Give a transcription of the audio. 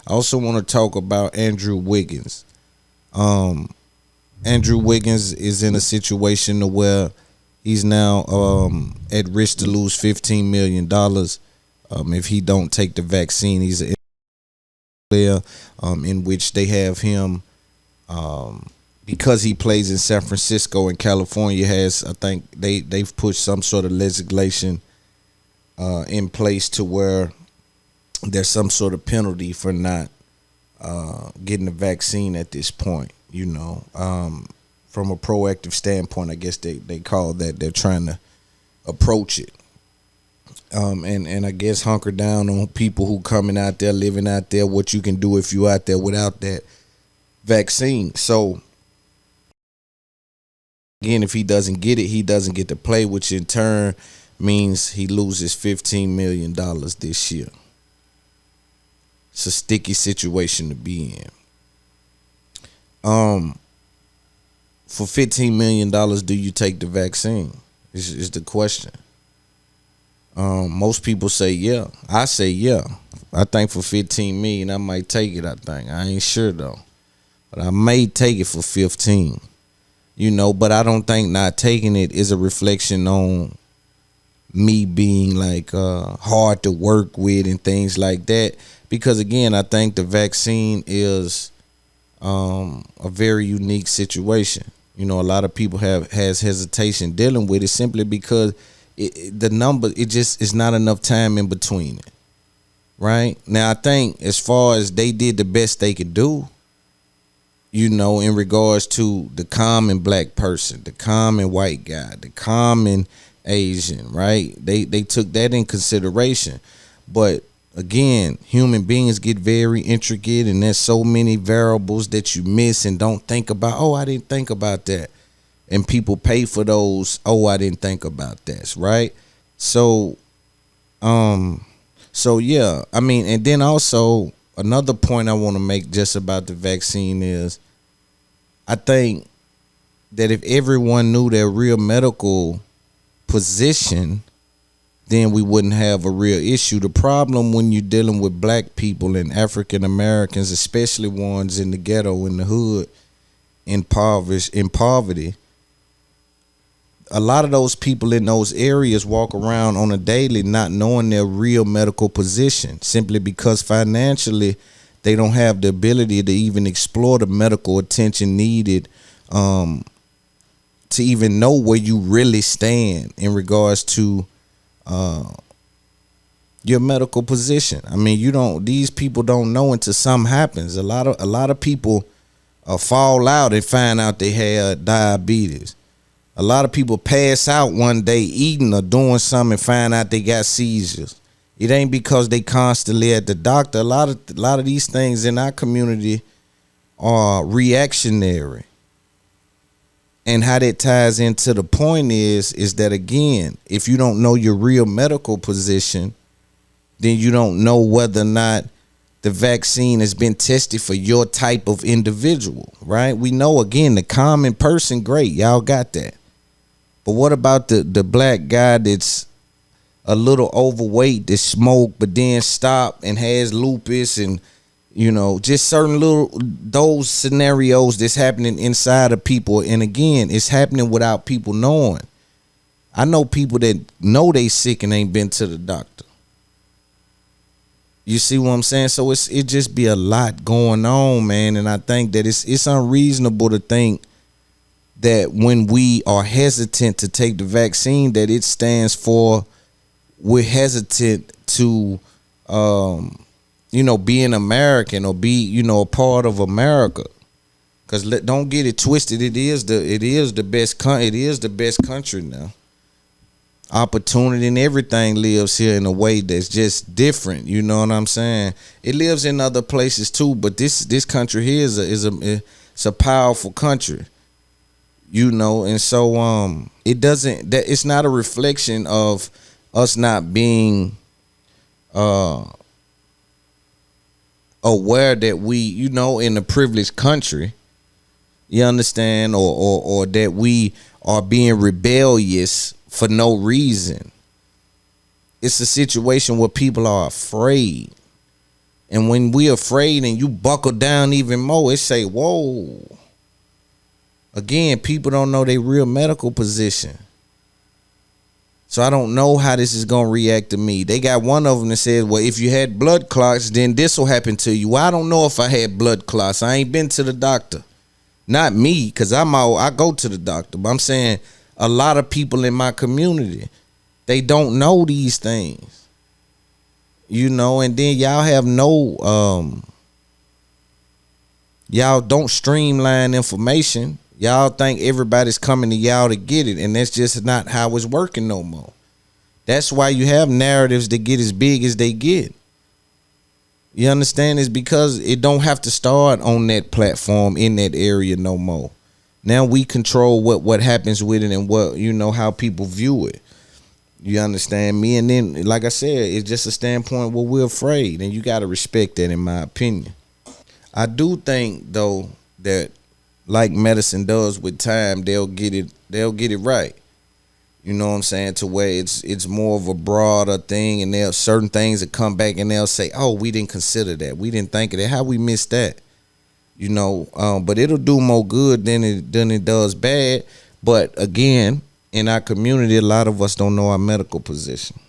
I also want to talk about Andrew Wiggins. Um, Andrew Wiggins is in a situation to where he's now at risk to lose $15 million if he don't take the vaccine. He's a player in which they have him because he plays in San Francisco and California has, I think they've pushed some sort of legislation in place to where there's some sort of penalty for not getting the vaccine at this point. From a proactive standpoint, I guess they call that. They're trying to approach it. And I guess hunker down on people who coming out there, living out there, what you can do if you out there without that vaccine. So again, if he doesn't get it, he doesn't get to play, which in turn means he loses $15 million this year. It's a sticky situation to be in. For $15 million, do you take the vaccine? Is the question. Most people say yeah. I say yeah. I think for $15 million, I might take it. I ain't sure though, but I may take it for 15. But I don't think not taking it is a reflection on me being like hard to work with and things like that. Because again, I think the vaccine is a very unique situation. A lot of people has hesitation dealing with it simply because it just is not enough time in between it. Right now, I think as far as they did the best they could do, in regards to the common black person, the common white guy, the common Asian, right? They took that in consideration. But again, human beings get very intricate, and there's so many variables that you miss and don't think about. Oh, I didn't think about that. And people pay for those. Oh, I didn't think about that. Right. So yeah, and then also another point I want to make just about the vaccine is I think that if everyone knew their real medical position, then we wouldn't have a real issue. The problem when you're dealing with black people and African Americans, especially ones in the ghetto, in the hood, in poverty, a lot of those people in those areas walk around on a daily not knowing their real medical position, simply because financially they don't have the ability to even explore the medical attention needed to even know where you really stand in regards to your medical position. These people don't know until something happens. A lot of people fall out and find out they had diabetes. A lot of people pass out one day eating or doing something and find out they got seizures. It ain't because they constantly at the doctor. A lot of these things in our community are reactionary. And how that ties into the point is that, again, if you don't know your real medical position, then you don't know whether or not the vaccine has been tested for your type of individual, right? We know, again, the common person, great, y'all got that. But what about the black guy that's a little overweight, that smoke but then stop and has lupus and just certain those scenarios that's happening inside of people. And again, it's happening without people knowing. I know people that know they sick and ain't been to the doctor. You see what I'm saying? So it just be a lot going on, man. And I think that it's unreasonable to think that when we are hesitant to take the vaccine, that it stands for we're hesitant to be an American or be, a part of America. Because don't get it twisted. It is the best country now. Opportunity and everything lives here in a way that's just different. You know what I'm saying? It lives in other places too, but this country here is a powerful country. And so it's not a reflection of us not being aware that we, in a privileged country, you understand, or that we are being rebellious for no reason. It's a situation where people are afraid. And when we're afraid and you buckle down even more, it say, whoa. Again, people don't know their real medical position. So I don't know how this is going to react to me. They got one of them that says, well, if you had blood clots, then this will happen to you. Well, I don't know if I had blood clots. I ain't been to the doctor. Not me, because I go to the doctor. But I'm saying a lot of people in my community, they don't know these things. You know, and then y'all have y'all don't streamline information. Y'all think everybody's coming to y'all to get it, and that's just not how it's working no more. That's why you have narratives that get as big as they get. You understand? It's because it don't have to start on that platform in that area no more. Now we control what happens with it and what, you know, how people view it. You understand me? And then, like I said, it's just a standpoint where we're afraid, and you got to respect that, in my opinion. I do think, though, that like medicine does with time, they'll get it right. You know what I'm saying? To where it's more of a broader thing, and there's certain things that come back and they'll say, oh, we didn't consider that. We didn't think of that. How we missed that? You know, but it'll do more good than it does bad. But again, in our community, a lot of us don't know our medical position.